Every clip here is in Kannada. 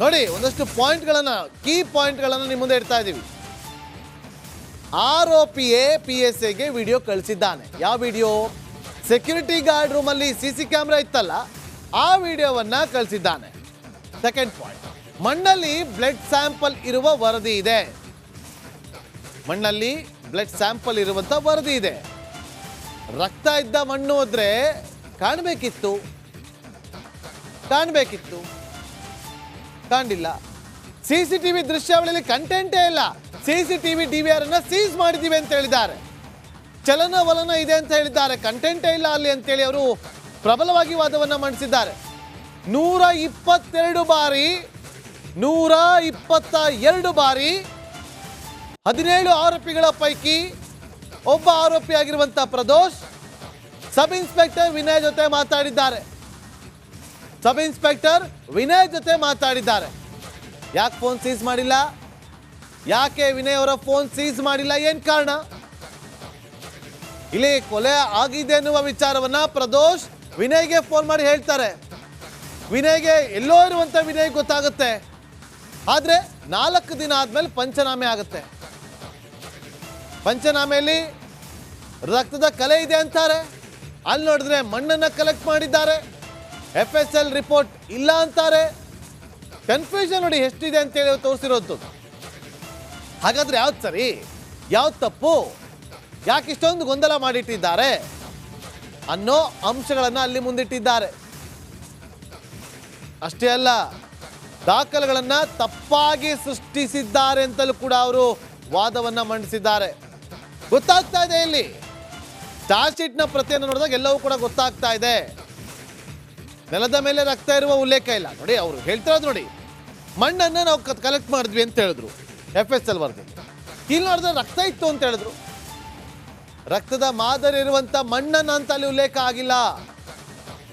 ನೋಡಿ ಒಂದಷ್ಟು ಪಾಯಿಂಟ್ಗಳನ್ನ ಕೀ ಪಾಯಿಂಟ್ಗಳನ್ನ ನಿಮ್ಮ ಮುಂದೆ ಇಡ್ತಾ ಇದ್ದೀವಿ. ಆರೋಪಿಯೇ PSIಗೆ ವಿಡಿಯೋ ಕಳಿಸಿದ್ದಾನೆ. ಯಾವ ವಿಡಿಯೋ? ಸೆಕ್ಯೂರಿಟಿ ಗಾರ್ಡ್ ರೂಮಲ್ಲಿ CC ಕ್ಯಾಮ್ರಾ ಇತ್ತಲ್ಲ, ಆ ವಿಡಿಯೋವನ್ನ ಕಳಿಸಿದ್ದಾನೆ. ಸೆಕೆಂಡ್ ಪಾಯಿಂಟ್, ಮಣ್ಣಲ್ಲಿ ಬ್ಲಡ್ ಸ್ಯಾಂಪಲ್ ಇರುವ ವರದಿ ಇದೆ. ಮಣ್ಣಲ್ಲಿ ಬ್ಲಡ್ ಸ್ಯಾಂಪಲ್ ಇರುವಂತ ವರದಿ ಇದೆ. ರಕ್ತ ಇದ್ದ ಮಣ್ಣು ಹೋದ್ರೆ ಕಾಣಬೇಕಿತ್ತು, ಕಾಣಿಲ್ಲ. CCTV ದೃಶ್ಯಾವಳಿಯಲ್ಲಿ ಕಂಟೆಂಟೇ ಇಲ್ಲ. CCTV DVR ಅನ್ನ ಸೀಸ್ ಮಾಡಿದ್ದೀವಿ ಅಂತ ಹೇಳಿದ್ದಾರೆ. ಚಲನವಲನ ಇದೆ ಅಂತ ಹೇಳಿದ್ದಾರೆ, ಕಂಟೆಂಟೇ ಇಲ್ಲ ಅಲ್ಲಿ ಅಂತೇಳಿ ಅವರು ಪ್ರಬಲವಾಗಿ ವಾದವನ್ನ ಮಂಡಿಸಿದ್ದಾರೆ. 122 ಬಾರಿ 17 ಆರೋಪಿಗಳ ಪೈಕಿ ಒಬ್ಬ ಆರೋಪಿಯಾಗಿರುವಂಥ ಪ್ರದೋಷ್ ಸಬ್ ಇನ್ಸ್ಪೆಕ್ಟರ್ ವಿನಯ್ ಜೊತೆ ಮಾತಾಡಿದ್ದಾರೆ. ಯಾಕೆ ಫೋನ್ ಸೀಸ್ ಮಾಡಿಲ್ಲ? ಯಾಕೆ ವಿನಯ್ ಅವರ ಫೋನ್ ಸೀಸ್ ಮಾಡಿಲ್ಲ? ಏನ್ ಕಾರಣ? ಇಲ್ಲಿ ಕೊಲೆ ಆಗಿದೆ ಅನ್ನುವ ವಿಚಾರವನ್ನ ಪ್ರದೋಷ್ ವಿನಯ್ಗೆ ಫೋನ್ ಮಾಡಿ ಹೇಳ್ತಾರೆ. ವಿನಯ್ಗೆ ಎಲ್ಲೋ ಇರುವಂತ ವಿನಯ್ ಗೊತ್ತಾಗುತ್ತೆ. ಆದ್ರೆ 4 ದಿನ ಆದ್ಮೇಲೆ ಪಂಚನಾಮೆ ಆಗುತ್ತೆ. ಪಂಚನಾಮೆಯಲ್ಲಿ ರಕ್ತದ ಕಲೆ ಇದೆ ಅಂತಾರೆ. ಅಲ್ಲಿ ನೋಡಿದ್ರೆ ಮಣ್ಣನ್ನ ಕಲೆಕ್ಟ್ ಮಾಡಿದ್ದಾರೆ. FSL ರಿಪೋರ್ಟ್ ಇಲ್ಲ ಅಂತಾರೆ. ಕನ್ಫ್ಯೂಷನ್ ನೋಡಿ ಎಷ್ಟಿದೆ ಅಂತೇಳಿ ತೋರಿಸಿರೋದು. ಹಾಗಾದ್ರೆ ಯಾವ್ದು ಸರಿ, ಯಾವ್ದು ತಪ್ಪು, ಯಾಕೆ ಇಷ್ಟೊಂದು ಗೊಂದಲ ಮಾಡಿಟ್ಟಿದ್ದಾರೆ ಅನ್ನೋ ಅಂಶಗಳನ್ನ ಅಲ್ಲಿ ಮುಂದಿಟ್ಟಿದ್ದಾರೆ. ಅಷ್ಟೇ ಅಲ್ಲ, ದಾಖಲೆಗಳನ್ನ ತಪ್ಪಾಗಿ ಸೃಷ್ಟಿಸಿದ್ದಾರೆ ಅಂತಲೂ ಕೂಡ ಅವರು ವಾದವನ್ನ ಮಂಡಿಸಿದ್ದಾರೆ. ಗೊತ್ತಾಗ್ತಾ ಇದೆ, ಇಲ್ಲಿ ಚಾರ್ಜ್ ಶೀಟ್ ನ ಪ್ರತಿಯನ್ನು ನೋಡಿದಾಗ ಎಲ್ಲವೂ ಕೂಡ ಗೊತ್ತಾಗ್ತಾ ಇದೆ. ನೆಲದ ಮೇಲೆ ರಕ್ತ ಇರುವ ಉಲ್ಲೇಖ ಇಲ್ಲ. ನೋಡಿ ಅವರು ಹೇಳ್ತಿರೋದು ನೋಡಿ, ಮಣ್ಣನ್ನ ನಾವು ಕಲೆಕ್ಟ್ ಮಾಡಿದ್ವಿ ಅಂತ ಹೇಳಿದ್ರು FSL ವರದಿ. ಇಲ್ಲಿ ನೋಡಿದ್ರೆ ರಕ್ತ ಇತ್ತು ಅಂತ ಹೇಳಿದ್ರು. ರಕ್ತದ ಮಾದರಿ ಇರುವಂತ ಮಣ್ಣನ್ನ ಅಂತ ಅಲ್ಲಿ ಉಲ್ಲೇಖ ಆಗಿಲ್ಲ.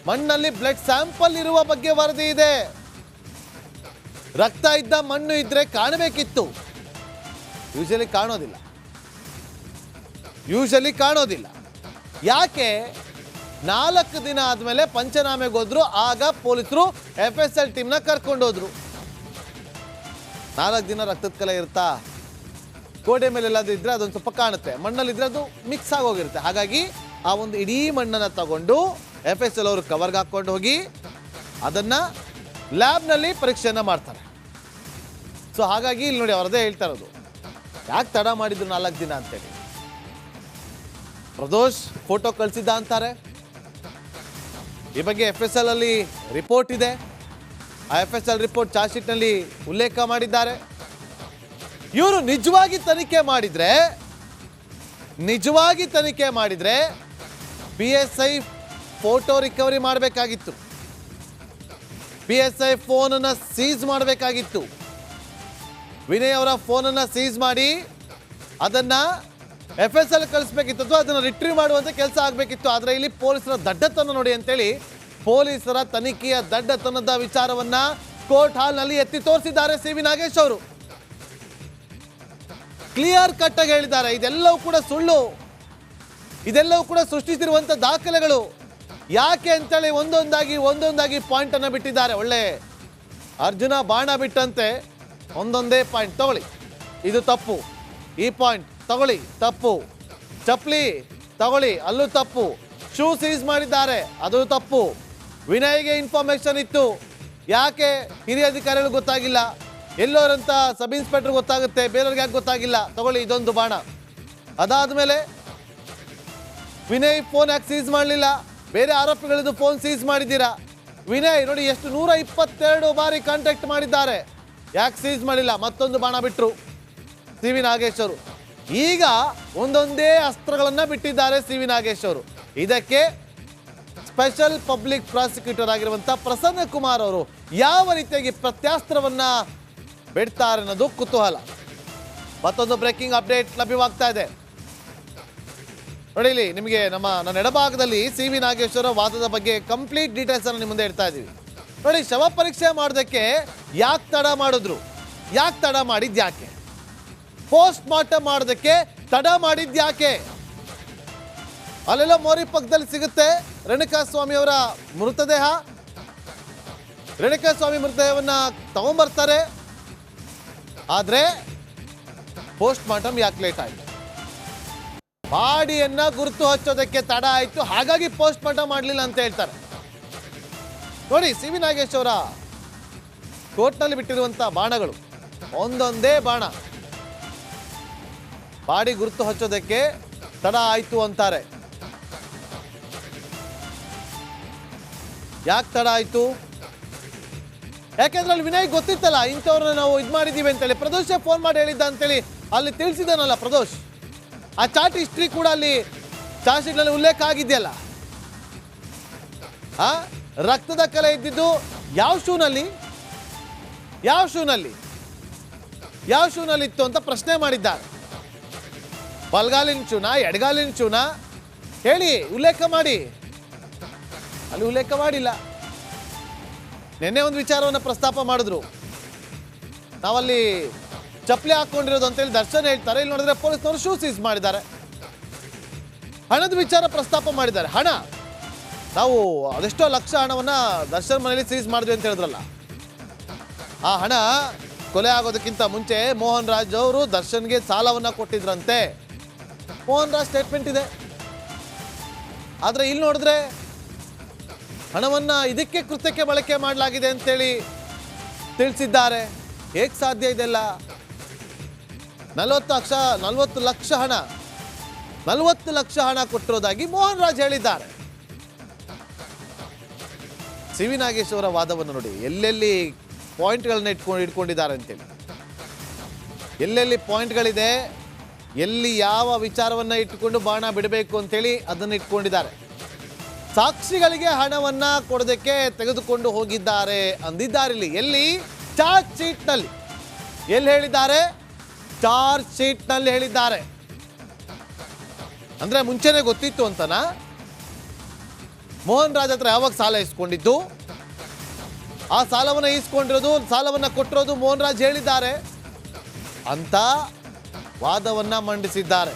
ಮಣ್ಣಲ್ಲಿ ಬ್ಲಡ್ ಸ್ಯಾಂಪಲ್ ಇರುವ ಬಗ್ಗೆ ವರದಿ ಇದೆ. ರಕ್ತ ಇದ್ದ ಮಣ್ಣು ಇದ್ರೆ ಕಾಣಬೇಕಿತ್ತು. ಯೂಶಲಿ ಕಾಣೋದಿಲ್ಲ. ಯಾಕೆ? 4 ದಿನ ಆದ್ಮೇಲೆ ಪಂಚನಾಮೆಗೆ ಹೋದ್ರು. ಆಗ ಪೊಲೀಸರು FSL ಟೀಮ್ನ ಕರ್ಕೊಂಡು ಹೋದ್ರು. 4 ದಿನ ರಕ್ತದ ಕಲೆ ಇರುತ್ತಾ? ಗೋಡೆ ಮೇಲೆ ಎಲ್ಲಾದ್ರೂ ಇದ್ರೆ ಅದೊಂದು ಸ್ವಲ್ಪ ಕಾಣುತ್ತೆ, ಮಣ್ಣಲ್ಲಿ ಇದ್ರೆ ಅದು ಮಿಕ್ಸ್ ಆಗೋಗಿರುತ್ತೆ. ಹಾಗಾಗಿ ಆ ಒಂದು ಇಡೀ ಮಣ್ಣನ್ನು ತಗೊಂಡು FSL ಅವರು ಕವರ್ಗೆ ಹಾಕೊಂಡು ಹೋಗಿ ಅದನ್ನ ಲ್ಯಾಬ್ನಲ್ಲಿ ಪರೀಕ್ಷೆಯನ್ನ ಮಾಡ್ತಾರೆ. ಸೊ ಹಾಗಾಗಿ ಇಲ್ಲಿ ನೋಡಿ ಅವರದೇ ಹೇಳ್ತಾ ಇರೋದು, ಯಾಕೆ ತಡ ಮಾಡಿದ್ರು 4 ದಿನ ಅಂತೇಳಿ. ಪ್ರದೋಷ್ ಫೋಟೋ ಕಳಿಸಿದ್ದ ಅಂತಾರೆ. ಈ ಬಗ್ಗೆ FSL ಅಲ್ಲಿ ರಿಪೋರ್ಟ್ ಇದೆ. ಆ FSL ರಿಪೋರ್ಟ್ ಚಾರ್ಜ್ ಶೀಟ್ ನಲ್ಲಿ ಉಲ್ಲೇಖ ಮಾಡಿದ್ದಾರೆ. ಇವರು ನಿಜವಾಗಿ ತನಿಖೆ ಮಾಡಿದ್ರೆ PSI ಫೋಟೋ ರಿಕವರಿ ಮಾಡಬೇಕಾಗಿತ್ತು. PSI ಫೋನ್ ಅನ್ನ ಸೀಸ್ ಮಾಡಬೇಕಾಗಿತ್ತು. ವಿನಯ್ ಅವರ ಫೋನ್ ಅನ್ನ ಸೀಸ್ ಮಾಡಿ ಅದನ್ನ FSL ಕಳಿಸ್ಬೇಕಿತ್ತು, ಅಥವಾ ಅದನ್ನು ರಿಟ್ರೀವ್ ಮಾಡುವಂತ ಕೆಲಸ ಆಗಬೇಕಿತ್ತು. ಆದರೆ ಇಲ್ಲಿ ಪೊಲೀಸರ ದಡ್ಡತನ ನೋಡಿ ಅಂತೇಳಿ ಪೊಲೀಸರ ತನಿಖೆಯ ದಡ್ಡತನದ ವಿಚಾರವನ್ನ ಕೋರ್ಟ್ ಹಾಲ್ನಲ್ಲಿ ಎತ್ತಿ ತೋರಿಸಿದ್ದಾರೆ CV ನಾಗೇಶ್ ಅವರು. ಕ್ಲಿಯರ್ ಕಟ್ ಆಗಿ ಹೇಳಿದ್ದಾರೆ, ಇದೆಲ್ಲವೂ ಕೂಡ ಸುಳ್ಳು, ಇದೆಲ್ಲವೂ ಕೂಡ ಸೃಷ್ಟಿಸಿರುವಂತ ದಾಖಲೆಗಳು. ಯಾಕೆ ಅಂತೇಳಿ ಒಂದೊಂದಾಗಿ ಪಾಯಿಂಟ್ ಅನ್ನ ಬಿಟ್ಟಿದ್ದಾರೆ. ಒಳ್ಳೆ ಅರ್ಜುನ ಬಾಣ ಬಿಟ್ಟಂತೆ ಒಂದೊಂದೇ ಪಾಯಿಂಟ್ ತಗೊಳ್ಳಿ, ಇದು ತಪ್ಪು, ಈ ಪಾಯಿಂಟ್ ತಗೊಳ್ಳಿ ತಪ್ಪು, ಚಪ್ಲಿ ತಗೊಳ್ಳಿ ಅಲ್ಲೂ ತಪ್ಪು, ಶೂ ಸೀಸ್ ಮಾಡಿದ್ದಾರೆ ಅದು ತಪ್ಪು, ವಿನಯ್ಗೆ ಇನ್ಫಾರ್ಮೇಶನ್ ಇತ್ತು, ಯಾಕೆ ಹಿರಿಯ ಅಧಿಕಾರಿಗಳು ಗೊತ್ತಾಗಿಲ್ಲ, ಎಲ್ಲೋರಂತ ಸಬ್ ಇನ್ಸ್ಪೆಕ್ಟರ್ ಗೊತ್ತಾಗುತ್ತೆ, ಬೇರೆಯವ್ರಿಗೆ ಯಾಕೆ ಗೊತ್ತಾಗಿಲ್ಲ, ತಗೊಳ್ಳಿ ಇದೊಂದು ಬಾಣ. ಅದಾದ್ಮೇಲೆ ವಿನಯ್ ಫೋನ್ ಯಾಕೆ ಸೀಸ್ ಮಾಡಲಿಲ್ಲ, ಬೇರೆ ಆರೋಪಿಗಳದ್ದು ಫೋನ್ ಸೀಸ್ ಮಾಡಿದ್ದೀರಾ. ವಿನಯ್ ನೋಡಿ ಎಷ್ಟು 122 ಬಾರಿ ಕಾಂಟ್ಯಾಕ್ಟ್ ಮಾಡಿದ್ದಾರೆ, ಯಾಕೆ ಸೀಸ್ ಮಾಡಿಲ್ಲ, ಮತ್ತೊಂದು ಬಾಣ ಬಿಟ್ಟರು CV ನಾಗೇಶ್ ಅವರು. ಈಗ ಒಂದೊಂದೇ ಅಸ್ತ್ರಗಳನ್ನ ಬಿಟ್ಟಿದ್ದಾರೆ CV ನಾಗೇಶ್ ಅವರು. ಇದಕ್ಕೆ ಸ್ಪೆಷಲ್ ಪಬ್ಲಿಕ್ ಪ್ರಾಸಿಕ್ಯೂಟರ್ ಆಗಿರುವಂತ ಪ್ರಸನ್ನ ಕುಮಾರ್ ಅವರು ಯಾವ ರೀತಿಯಾಗಿ ಪ್ರತ್ಯಾಸ್ತ್ರವನ್ನ ಬಿಡ್ತಾರೆ ಅನ್ನೋದು ಕುತೂಹಲ. ಮತ್ತೊಂದು ಬ್ರೇಕಿಂಗ್ ಅಪ್ಡೇಟ್ ಲಭ್ಯವಾಗ್ತಾ ಇದೆ ನೋಡಿ. ಇಲ್ಲಿ ನಿಮಗೆ ನನ್ನ ಎಡಭಾಗದಲ್ಲಿ CV ನಾಗೇಶ್ವರ ವಾದದ ಬಗ್ಗೆ ಕಂಪ್ಲೀಟ್ ಡೀಟೇಲ್ಸ್ ಅನ್ನು ನಿಮ್ಮ ಮುಂದೆ ಇಡ್ತಾ ಇದ್ದೀವಿ ನೋಡಿ. ಶವ ಪರೀಕ್ಷೆ ಮಾಡೋದಕ್ಕೆ ಯಾಕೆ ತಡ ಮಾಡಿದ್ರು, ಯಾಕೆ ತಡ ಮಾಡಿದ್ಯಾಕೆ, ಪೋಸ್ಟ್ ಮಾರ್ಟಮ್ ಮಾಡೋದಕ್ಕೆ ತಡ ಮಾಡಿದ್ಯಾಕೆ. ಅಲ್ಲೆಲ್ಲ ಮೋರಿ ಪಕ್ಕದಲ್ಲಿ ಸಿಗುತ್ತೆ ರೇಣುಕಾ ಸ್ವಾಮಿ ಅವರ ಮೃತದೇಹ. ರೇಣುಕಾಸ್ವಾಮಿ ಮೃತದೇಹವನ್ನ ತಗೊಂಡ್ಬರ್ತಾರೆ. ಆದ್ರೆ ಪೋಸ್ಟ್ ಮಾರ್ಟಮ್ ಯಾಕೆ ಲೇಟ್ ಆಯ್ತು? ಬಾಡಿಯನ್ನ ಗುರುತು ಹಚ್ಚೋದಕ್ಕೆ ತಡ ಆಯ್ತು, ಹಾಗಾಗಿ ಪೋಸ್ಟ್ ಮಾರ್ಟಮ್ ಮಾಡಲಿಲ್ಲ ಅಂತ ಹೇಳ್ತಾರೆ. ನೋಡಿ, ಸಿ ವಿ ನಾಗೇಶ್ ಅವರ ಕೋರ್ಟ್ನಲ್ಲಿ ಬಿಟ್ಟಿರುವಂತಹ ಬಾಣಗಳು ಒಂದೊಂದೇ ಬಾಣ. ಬಾಡಿ ಗುರುತು ಹಚ್ಚೋದಕ್ಕೆ ತಡ ಆಯ್ತು ಅಂತಾರೆ. ಯಾಕೆ ತಡ ಆಯ್ತು? ಯಾಕೆಂದ್ರೆ ಅಲ್ಲಿ ವಿನಯ್ ಗೊತ್ತಿತ್ತಲ್ಲ, ಇಂಥವ್ರನ್ನ ನಾವು ಇದು ಮಾಡಿದ್ದೀವಿ ಅಂತೇಳಿ. ಪ್ರದೋಷ್ ಫೋನ್ ಮಾಡಿ ಹೇಳಿದ್ದ ಅಂತೇಳಿ ಅಲ್ಲಿ ತಿಳಿಸಿದಾನಲ್ಲ ಪ್ರದೋಷ್. ಆ ಚಾಟ್ ಹಿಸ್ಟ್ರಿ ಕೂಡ ಅಲ್ಲಿ ಚಾರ್ಜ್ ಶೀಟ್ನಲ್ಲಿ ಉಲ್ಲೇಖ ಆಗಿದೆಯಲ್ಲ. ರಕ್ತದ ಕಲೆ ಇದ್ದಿದ್ದು ಯಾವ ಶೂನಲ್ಲಿ ಇತ್ತು ಅಂತ ಪ್ರಶ್ನೆ ಮಾಡಿದ್ದಾರೆ. ಬಲ್ಗಾಲಿನ ಶೂನ, ಎಡಗಾಲಿನ ಶೂನ ಹೇಳಿ, ಉಲ್ಲೇಖ ಮಾಡಿ. ಅಲ್ಲಿ ಉಲ್ಲೇಖ ಮಾಡಿಲ್ಲ. ನಿನ್ನೆ ಒಂದು ವಿಚಾರವನ್ನು ಪ್ರಸ್ತಾಪ ಮಾಡಿದ್ರು, ನಾವಲ್ಲಿ ಚಪ್ಪಲಿ ಹಾಕೊಂಡಿರೋದು ಅಂತೇಳಿ ದರ್ಶನ್ ಹೇಳ್ತಾರೆ. ಇಲ್ಲಿ ನೋಡಿದ್ರೆ ಪೊಲೀಸ್ನವರು ಶೂ ಸೀಸ್ ಮಾಡಿದ್ದಾರೆ. ಹಣದ ವಿಚಾರ ಪ್ರಸ್ತಾಪ ಮಾಡಿದ್ದಾರೆ. ಹಣ, ನಾವು ಅದೆಷ್ಟೋ ಲಕ್ಷ ಹಣವನ್ನ ದರ್ಶನ್ ಮನೆಯಲ್ಲಿ ಸೀಸ್ ಮಾಡಿದ್ವಿ ಅಂತ ಹೇಳಿದ್ರಲ್ಲ, ಆ ಹಣ ಕೊಲೆ ಆಗೋದಕ್ಕಿಂತ ಮುಂಚೆ ಮೋಹನ್ ರಾಜ್ ಅವರು ದರ್ಶನ್ಗೆ ಸಾಲವನ್ನ ಕೊಟ್ಟಿದ್ರಂತೆ. ಮೋಹನ್ ರಾಜ್ ಸ್ಟೇಟ್ಮೆಂಟ್ ಇದೆ. ಆದ್ರೆ ಇಲ್ಲಿ ನೋಡಿದ್ರೆ ಹಣವನ್ನ ಇದಕ್ಕೆ ಕೃತ್ಯಕ್ಕೆ ಬಳಕೆ ಮಾಡಲಾಗಿದೆ ಅಂತೇಳಿ ತಿಳಿಸಿದ್ದಾರೆ. ಹೇಗೆ ಸಾಧ್ಯ ಇದೆಲ್ಲ? 40 ಲಕ್ಷ ಹಣ ಕೊಟ್ಟಿರೋದಾಗಿ ಮೋಹನ್ ರಾಜ್ ಹೇಳಿದ್ದಾರೆ. ಸಿ ವಿ ನಾಗೇಶ್ ಅವರ ವಾದವನ್ನು ನೋಡಿ, ಎಲ್ಲೆಲ್ಲಿ ಪಾಯಿಂಟ್ಗಳನ್ನ ಇಟ್ಕೊಂಡಿದ್ದಾರೆ ಅಂತೇಳಿ. ಎಲ್ಲೆಲ್ಲಿ ಪಾಯಿಂಟ್ಗಳಿದೆ, ಎಲ್ಲಿ ಯಾವ ವಿಚಾರವನ್ನ ಇಟ್ಟುಕೊಂಡು ಬಾಣ ಬಿಡಬೇಕು ಅಂತೇಳಿ ಅದನ್ನು ಇಟ್ಕೊಂಡಿದ್ದಾರೆ. ಸಾಕ್ಷಿಗಳಿಗೆ ಹಣವನ್ನ ಕೊಡೋದಕ್ಕೆ ತೆಗೆದುಕೊಂಡು ಹೋಗಿದ್ದಾರೆ ಅಂದಿದ್ದಾರೆ. ಇಲ್ಲಿ ಎಲ್ಲಿ? ಚಾರ್ಜ್ ಶೀಟ್ನಲ್ಲಿ. ಎಲ್ಲಿ ಹೇಳಿದ್ದಾರೆ? ಚಾರ್ಜ್ ಶೀಟ್ನಲ್ಲಿ ಹೇಳಿದ್ದಾರೆ. ಅಂದ್ರೆ ಮುಂಚೆನೆ ಗೊತ್ತಿತ್ತು ಅಂತನಾ? ಮೋಹನ್ ರಾಜ್ ಹತ್ರ ಯಾವಾಗ ಸಾಲ ಇಸ್ಕೊಂಡಿದ್ದು, ಆ ಸಾಲವನ್ನ ಇಸ್ಕೊಂಡಿರೋದು, ಸಾಲವನ್ನ ಕೊಟ್ಟಿರೋದು ಮೋಹನ್ ರಾಜ್ ಹೇಳಿದ್ದಾರೆ ಅಂತ ವಾದವನ್ನ ಮಂಡಿಸಿದ್ದಾರೆ.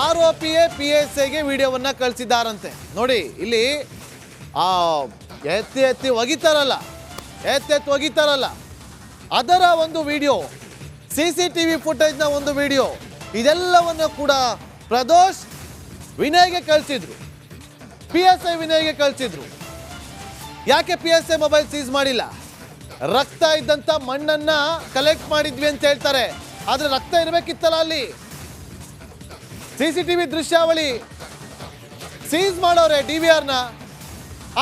ಆರೋಪಿಯೇ PSIಗೆ ವಿಡಿಯೋವನ್ನ ಕಳಿಸಿದ್ದಾರಂತೆ. ನೋಡಿ, ಇಲ್ಲಿ ಎತ್ತಿ ಒಗಿತಾರಲ್ಲ, ಅದರ ಒಂದು ವಿಡಿಯೋ, CCTV ಫುಟೇಜ್ನ ಒಂದು ವಿಡಿಯೋ, ಇದೆಲ್ಲವನ್ನು ಕೂಡ ಪ್ರದೋಷ್ ವಿನಯ್ಗೆ ಕಳಿಸಿದ್ರು. PSI ವಿನಯ್ಗೆ ಕಳಿಸಿದ್ರು. ಯಾಕೆ PSI ಮೊಬೈಲ್ ಸೀಸ್ ಮಾಡಿಲ್ಲ? ರಕ್ತ ಇದ್ದಂತ ಮಣ್ಣನ್ನ ಕಲೆಕ್ಟ್ ಮಾಡಿದ್ವಿ ಅಂತ ಹೇಳ್ತಾರೆ. ಆದ್ರೆ ರಕ್ತ ಇರಬೇಕಿತ್ತಲ್ಲ ಅಲ್ಲಿ. CCTV ದೃಶ್ಯಾವಳಿ ಸೀಸ್ ಮಾಡೋರೆ DVRನ.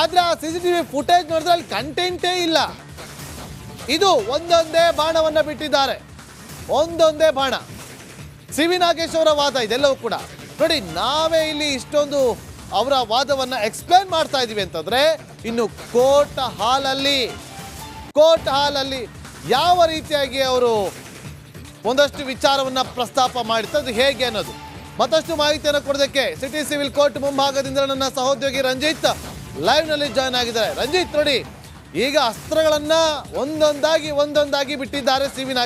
ಆದ್ರೆ ಆ CCTV ಫುಟೇಜ್ ನೋಡಿದ್ರೆ ಅಲ್ಲಿ ಕಂಟೆಂಟೇ ಇಲ್ಲ. ಇದು ಒಂದೊಂದೇ ಬಾಣವನ್ನ ಬಿಟ್ಟಿದ್ದಾರೆ, ಒಂದೊಂದೇ ಬಾಣ. ಸಿ ವಿ ನಾಗೇಶ್ ಅವರ ವಾದ ಇದೆಲ್ಲವೂ ಕೂಡ ನೋಡಿ. ನಾವೇ ಇಲ್ಲಿ ಇಷ್ಟೊಂದು ಅವರ ವಾದವನ್ನ ಎಕ್ಸ್ಪ್ಲೇನ್ ಮಾಡ್ತಾ ಇದೀವಿ ಅಂತಂದ್ರೆ, ಇನ್ನು ಕೋರ್ಟ್ ಹಾಲಲ್ಲಿ ಯಾವ ರೀತಿಯಾಗಿ ಅವರು ಒಂದಷ್ಟು ವಿಚಾರವನ್ನ ಪ್ರಸ್ತಾಪ ಮಾಡಿದ್ದು ಹೇಗೆ ಅನ್ನೋದು. ಮತ್ತಷ್ಟು ಮಾಹಿತಿಯನ್ನು ಕೊಡೋದಕ್ಕೆ ಸಿಟಿ ಸಿವಿಲ್ ಕೋರ್ಟ್ ಮುಂಭಾಗದಿಂದ ನನ್ನ ಸಹೋದ್ಯೋಗಿ ರಂಜಿತ್ ಲೈವ್ ನಲ್ಲಿ ಜಾಯ್ನ್ ಆಗಿದ್ದಾರೆ. ರಂಜಿತ್, ನೋಡಿ, ಈಗ ಅಸ್ತ್ರಗಳನ್ನ ಒಂದೊಂದಾಗಿ ಬಿಟ್ಟಿದ್ದಾರೆ ಸಿ ವಿ